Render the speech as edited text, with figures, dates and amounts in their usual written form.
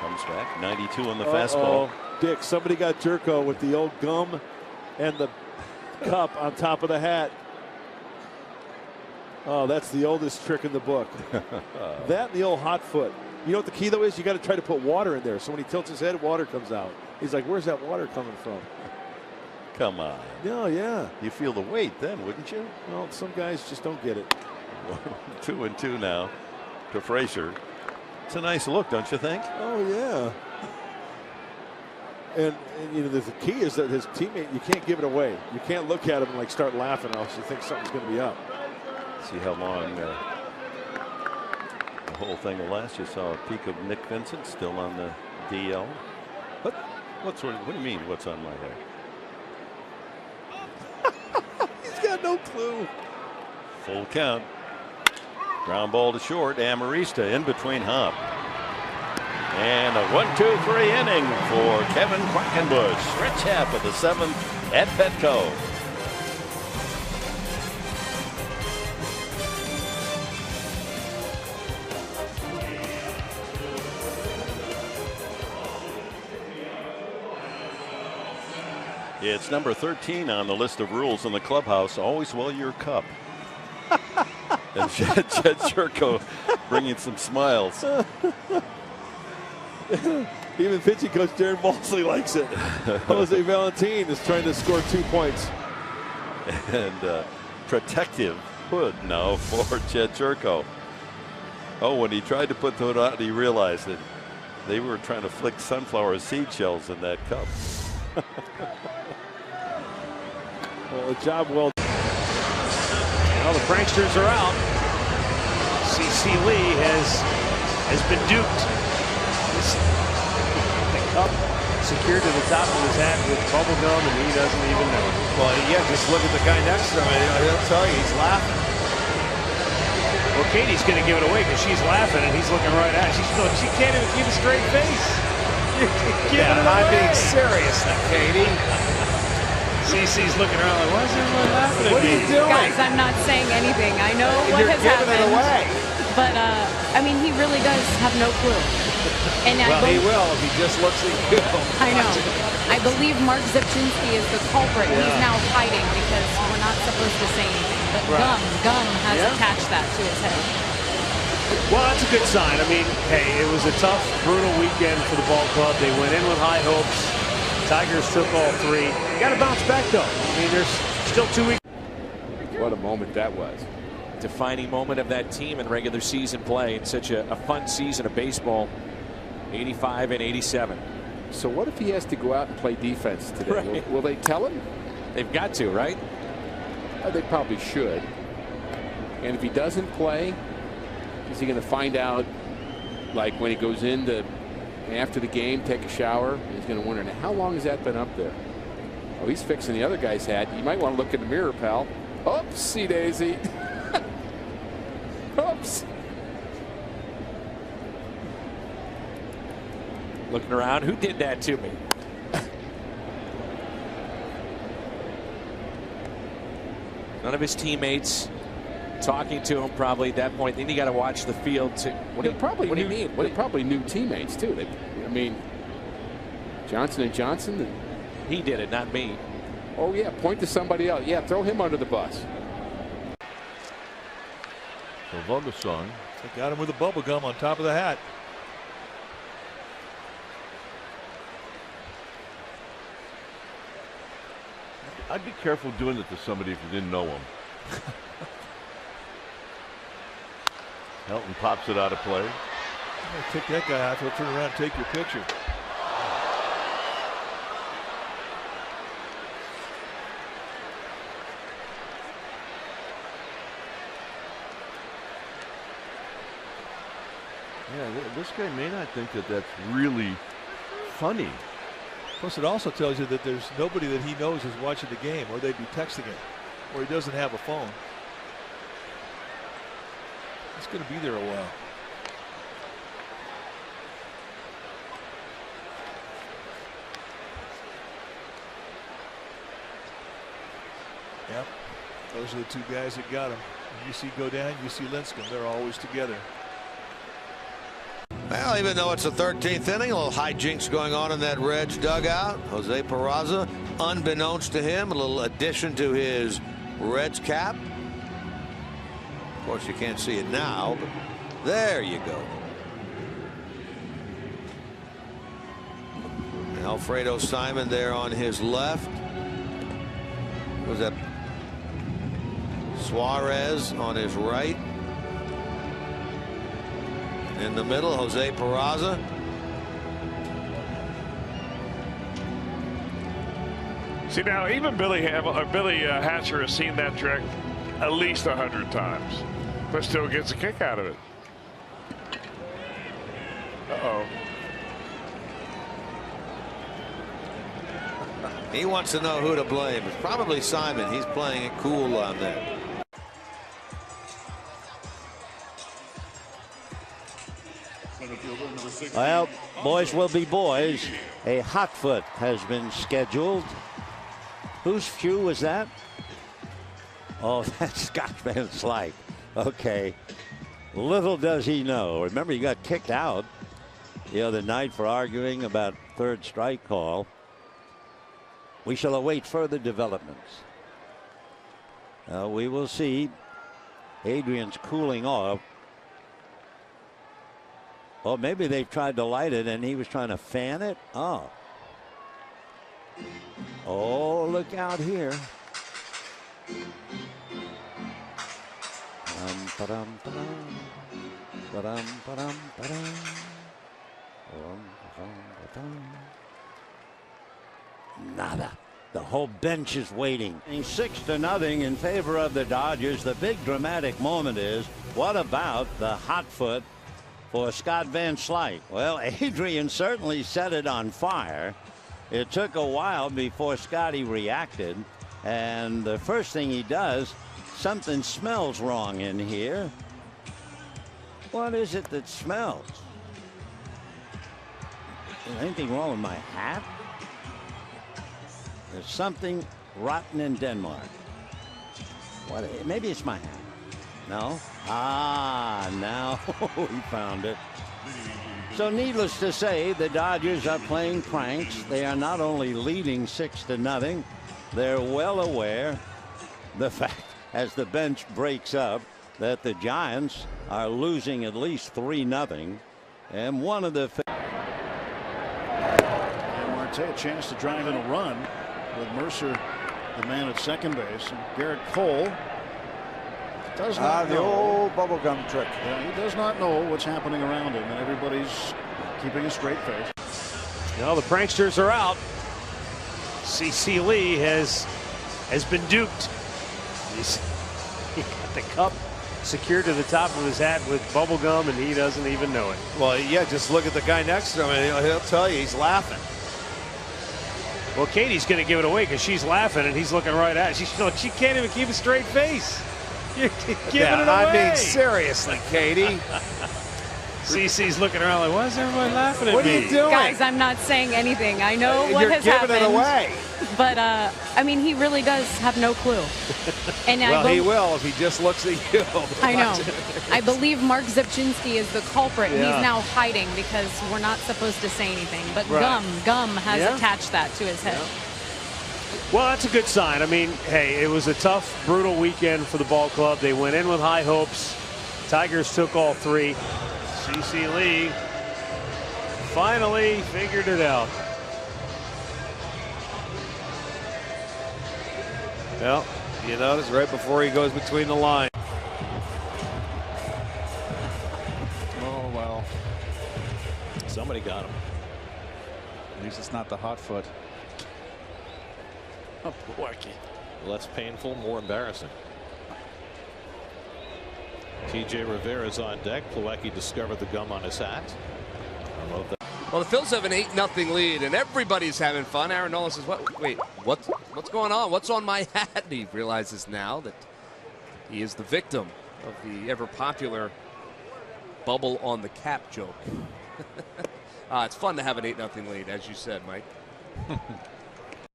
Comes back, 92 on the fastball. Dick, somebody got Jerko with the old gum and the cup on top of the hat. Oh, that's the oldest trick in the book. That and the old hot foot. You know what the key though is? You got to try to put water in there. So when he tilts his head, water comes out. He's like, "Where's that water coming from?" Come on. No, yeah. You feel the weight then, wouldn't you? Well, some guys just don't get it. 2-2 now to Frazier. It's a nice look, don't you think? Oh yeah. And you know, the key is that his teammate, you can't give it away. You can't look at him and like start laughing, or else you think something's going to be up. See how long the whole thing will last. You saw a peek of Nick Vincent still on the DL. What do you mean? What's on my hair? He's got no clue. Full count. Ground ball to short. Amarista in between Hop. And a 1-2-3 inning for Kevin Quackenbush. Stretch half of the 7th at Petco. It's number 13 on the list of rules in the clubhouse. Always wear your cup. And Jed Jerko bringing some smiles. Even pitching coach Darren Mosley likes it. Jose Valentin is trying to score 2 points. And protective hood now for Jed Jerko. Oh, when he tried to put the hood on, he realized that they were trying to flick sunflower seed shells in that cup. Well, a job well done. Well, the pranksters are out. CC Lee has been duped. The cup secured to the top of his hat with bubble gum, and he doesn't even know. Well, yeah, just look at the guy next to him. He'll tell you he's laughing. Well, Katie's going to give it away because she's laughing, and he's looking right at her. She can't even keep a straight face. Yeah, I'm being serious, Katie. CC's looking around like, why is everyone laughing at me? What are you doing? Guys, I'm not saying anything. I know what has giving happened. it away. But, I mean, he really does have no clue. And well, he will if he just looks at you. I know. I believe Mark Zipchinski is the culprit. Yeah. He's now hiding because we're not supposed to say anything. But gum has attached that to his head. Well, that's a good sign. I mean, hey, it was a tough, brutal weekend for the ball club. They went in with high hopes. Tigers took all 3. You got to bounce back, though. I mean, there's still 2 weeks. What a moment that was. Defining moment of that team in regular season play in such a fun season of baseball. 85 and 87. So what if he has to go out and play defense today? Right. Will they tell him? They've got to, right? They probably should. And if he doesn't play, is he going to find out, like when he goes in to after the game, take a shower? He's going to wonder, now, how long has that been up there? Oh, he's fixing the other guy's hat. You might want to look in the mirror, pal. Oopsie daisy. Oops. Looking around, who did that to me? None of his teammates talking to him probably at that point. Then you got to watch the field. What do you mean? They're probably new teammates too. I mean, Johnson and Johnson. He did it, not me. Oh yeah, point to somebody else. Yeah, throw him under the bus. So Vogelsong got him with the bubble gum on top of the hat. I'd be careful doing it to somebody if you didn't know him. Helton pops it out of play. Take that guy out. He'll turn around and take your picture. Yeah, this guy may not think that that's really funny. Plus, it also tells you that there's nobody that he knows is watching the game, or they'd be texting him, or he doesn't have a phone. It's going to be there a while. Yep, those are the 2 guys that got him. You see go down, you see Lincecum. They're always together. Well, even though it's the 13th inning, a little hijinks going on in that Reds dugout. Jose Peraza, unbeknownst to him, a little addition to his Reds cap. Of course, you can't see it now, but there you go. Alfredo Simon there on his left. Was that Suarez on his right? In the middle, Jose Peraza. See, now even Billy Hatcher has seen that trick at least 100 times, but still gets a kick out of it. Uh-oh. He wants to know who to blame. It's probably Simon. He's playing it cool on that. Well, boys will be boys. A hot foot has been scheduled. Whose shoe was that? Oh, that's Scott Van Slyke. Okay. Little does he know. Remember, he got kicked out the other night for arguing about third strike call. We shall await further developments. We will see. Adrian's cooling off. Oh, maybe they've tried to light it and he was trying to fan it. Oh. Oh, look out here. Nada. The whole bench is waiting. 6-0 in favor of the Dodgers. The big dramatic moment is, what about the hot foot for Scott Van Slyke? Well, Adrian certainly set it on fire. It took a while before Scotty reacted, and the first thing he does, something smells wrong in here. What is it that smells? Is there anything wrong with my hat? There's something rotten in Denmark. What? Maybe it's my hat. No? Ah, now we found it. So needless to say, the Dodgers are playing pranks. They are not only leading 6-0, they're well aware the fact as the bench breaks up that the Giants are losing at least 3-0. And one of the and Marte a chance to drive in a run with Mercer, the man at second base, and Garrett Cole does not the know. old bubblegum trick. Yeah, he does not know what's happening around him, and everybody's keeping a straight face. Now the pranksters are out. CC Lee has been duped. He got the cup secured to the top of his hat with bubble gum, and he doesn't even know it. Well, yeah, just look at the guy next to him, and he'll tell you he's laughing. Well, Katie's going to give it away because she's laughing, and he's looking right at it. She can't even keep a straight face. You're giving it away. I mean, seriously, Katie. CC's looking around like, why is everybody laughing at me? What are you doing? Guys, I'm not saying anything. I know what has You're happened. giving it away. But, I mean, he really does have no clue. And well, he will if he just looks at you. I know. I believe Mark Zepchinski is the culprit. Yeah. He's now hiding because we're not supposed to say anything. But Right. Gum has attached that to his head. Well, that's a good sign. I mean, hey, it was a tough, brutal weekend for the ball club. They went in with high hopes. Tigers took all three. CC Lee finally figured it out. Well, you notice right before he goes between the lines. Oh, well. Somebody got him. At least it's not the hot foot. Oh, Wacky. Less painful, more embarrassing. TJ Rivera's on deck. Plawecki discovered the gum on his hat. I love that. Well, the Phils have an 8-0 lead, and everybody's having fun. Aaron Nola says, wait, what's going on? What's on my hat? And he realizes now that he is the victim of the ever-popular bubble on the cap joke. It's fun to have an 8-0 lead, as you said, Mike.